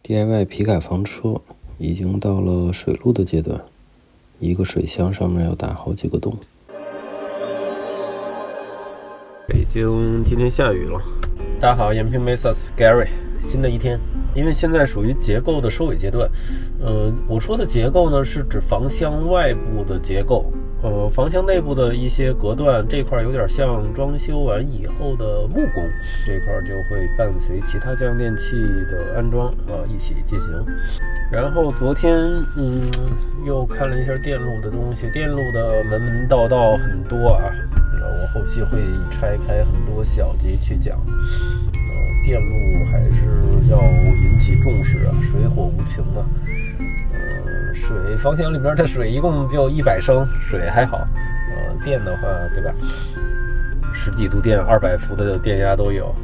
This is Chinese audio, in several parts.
DIY 皮改房车已经到了水路的阶段，一个水箱上面要打好几个洞。北京今天下雨了。大家好，延平 Mesas Gary， 新的一天。因为现在属于结构的收尾阶段，我说的结构呢是指房箱外部的结构，房箱内部的一些隔断这块有点像装修完以后的木工，这块就会伴随其他家用电器的安装一起进行。然后昨天又看了一下电路的东西，电路的门门道道很多啊，我后期会拆开很多小节去讲。电路还是要引起重视啊，水火无情啊。水房箱里面的水一共就100升，水还好。电的话，对吧？10几度电，200伏的电压都有，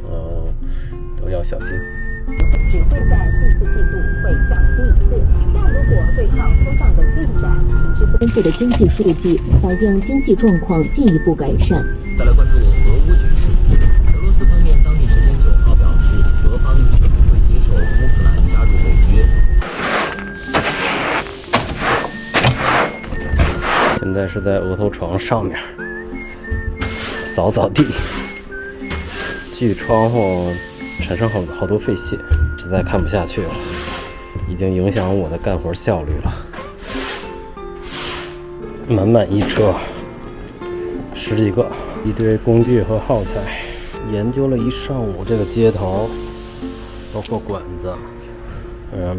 都要小心。只会在第4季度会降息一次，但如果对抗通胀的进展停滞公布的经济数据反映经济状况进一步改善。再来关注俄乌局势，俄罗斯方面当地时间9号表示，俄方绝不会接受乌克兰加入北约。现在是在额头床上面扫扫地，锯窗户产生好多废屑，实在看不下去了，已经影响我的干活效率了。满满一车，10几个，一堆工具和耗材。研究了一上午这个接头，包括管子，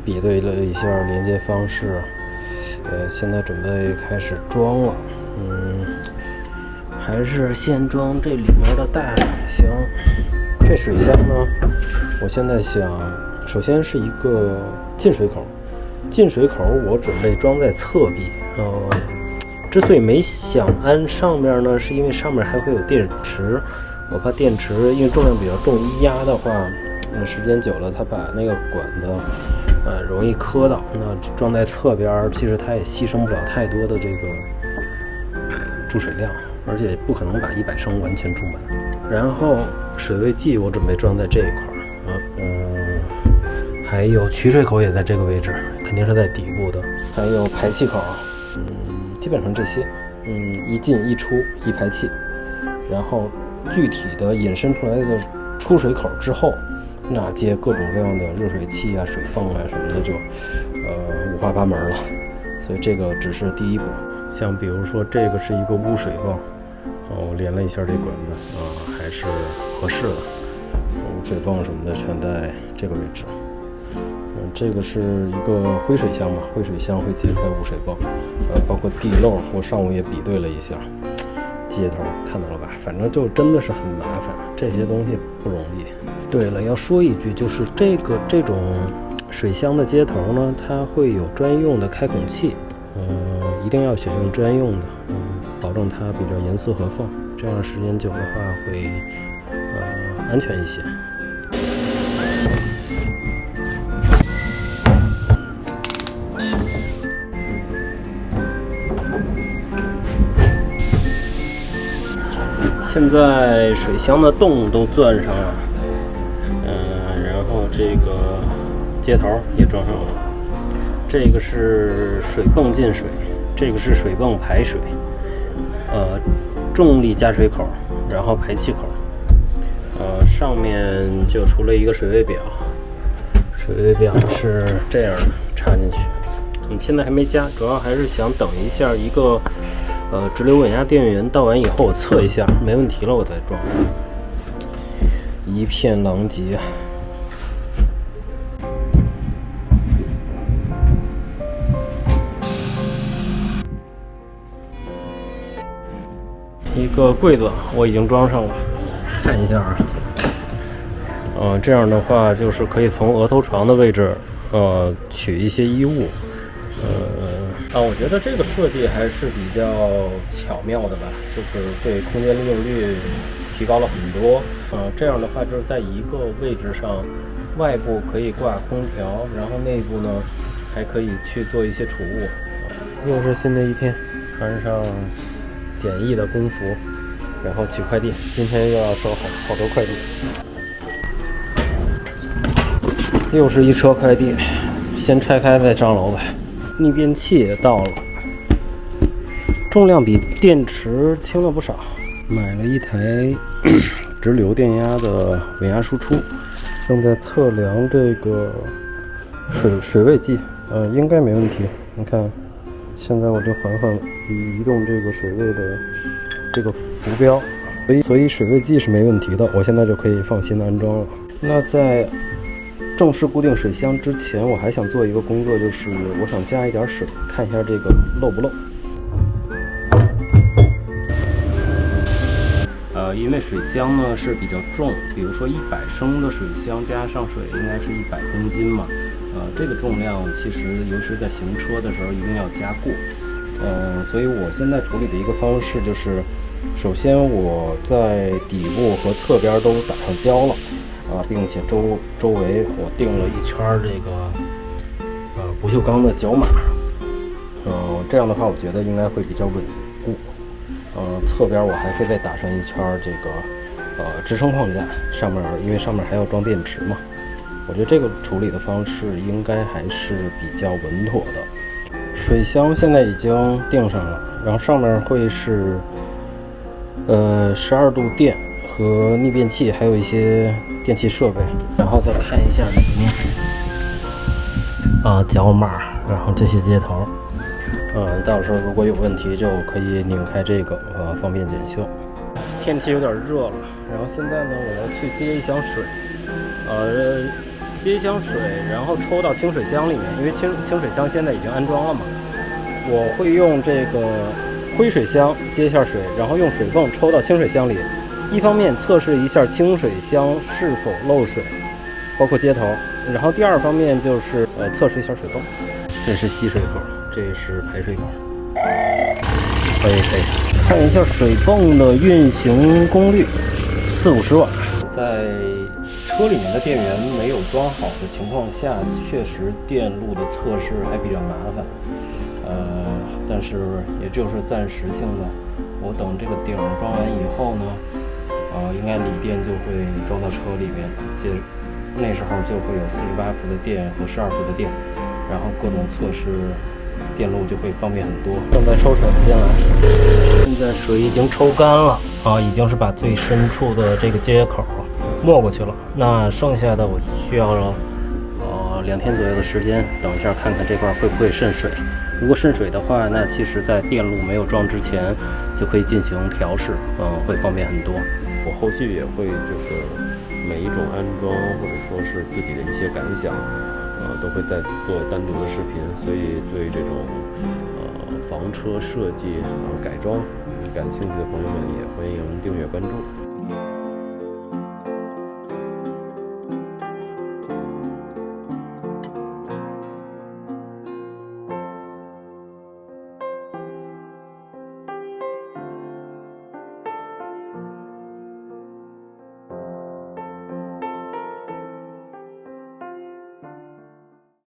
比对了一下连接方式。现在准备开始装了。还是先装这里面的大水箱。这水箱呢，我现在想，首先是一个进水口，进水口我准备装在侧壁。之所以没想安上面呢，是因为上面还会有电池，我怕电池因为重量比较重，一压的话，时间久了它把那个管子容易磕到。那装在侧边，其实它也牺牲不了太多的这个注水量，而且不可能把100升完全注满。然后水位计我准备装在这一块还有取水口也在这个位置，肯定是在底部的。还有排气口，基本上这些，一进一出一排气，然后具体的引申出来的出水口之后，那接各种各样的热水器啊、水泵啊什么的就五花八门了。所以这个只是第一步。像比如说这个是一个污水泵，我连了一下这管子还是合适的。污水泵什么的全在这个位置。这个是一个灰水箱嘛，灰水箱会接开污水泵，包括地漏，我上午也比对了一下，接头看到了吧？反正就真的是很麻烦，这些东西不容易。对了，要说一句，就是这种水箱的接头呢，它会有专用的开孔器，一定要选用专用的，保证它比较严丝合缝，这样时间久的话会安全一些。现在水箱的洞都钻上了，然后这个接头也装上了。这个是水泵进水，这个是水泵排水，重力加水口，然后排气口。上面就出了一个水位表，水位表是这样的，插进去。现在还没加，主要还是想等一下一个直流稳压电源到完以后我测一下，没问题了我再装。一片狼藉。一个柜子我已经装上了，看一下这样的话就是可以从额头床的位置取一些衣物。我觉得这个设计还是比较巧妙的吧，就是对空间利用率提高了很多。这样的话就是在一个位置上，外部可以挂空调，然后内部呢还可以去做一些储物。又是新的一天，穿上简易的工服，然后取快递。今天又要收好多快递。又是一车快递，先拆开再上楼吧。逆变器也到了，重量比电池轻了不少。买了一台直流电压的稳压输出，正在测量这个水位计，应该没问题。你看，现在我就缓缓移动这个水位的这个浮标，所以水位计是没问题的。我现在就可以放心的安装了。那在正式固定水箱之前，我还想做一个工作，就是我想加一点水，看一下这个漏不漏。因为水箱呢是比较重，比如说100升的水箱加上水应该是100公斤嘛，这个重量其实尤其是在行车的时候一定要加固，所以我现在处理的一个方式就是，首先我在底部和侧边都打上胶了，并且周围我定了一圈这个不锈钢的角码，这样的话我觉得应该会比较稳固。侧边我还会再打上一圈这个支撑框架，因为上面还要装电池嘛。我觉得这个处理的方式应该还是比较稳妥的。水箱现在已经定上了，然后上面会是12度电和逆变器，还有一些电器设备，然后再看一下里面角码，然后这些接头。到时候如果有问题就可以拧开这个，方便检修。天气有点热了，然后现在呢，我要去接一箱水，接一箱水，然后抽到清水箱里面，因为清水箱现在已经安装了嘛。我会用这个灰水箱接一下水，然后用水泵抽到清水箱里，一方面测试一下清水箱是否漏水，包括接头，然后第二方面就是测试一下水泵。这是吸水口，这是排水口。可以看一下水泵的运行功率，40-50瓦。在车里面的电源没有装好的情况下，确实电路的测试还比较麻烦。但是也就是暂时性的。我等这个顶装完以后呢，应该锂电就会装到车里面，那时候就会有48伏的电和12伏的电。然后各种测试电路就会方便很多。正在抽水进来，现在水已经抽干了已经是把最深处的这个接口没过去了。那剩下的我需要2天左右的时间，等一下看看这块会不会渗水。如果渗水的话，那其实在电路没有装之前就可以进行调试，会方便很多。我后续也会就是每一种安装或者说是自己的一些感想。都会再做单独的视频，所以对这种房车设计改装感兴趣的朋友们也欢迎订阅关注。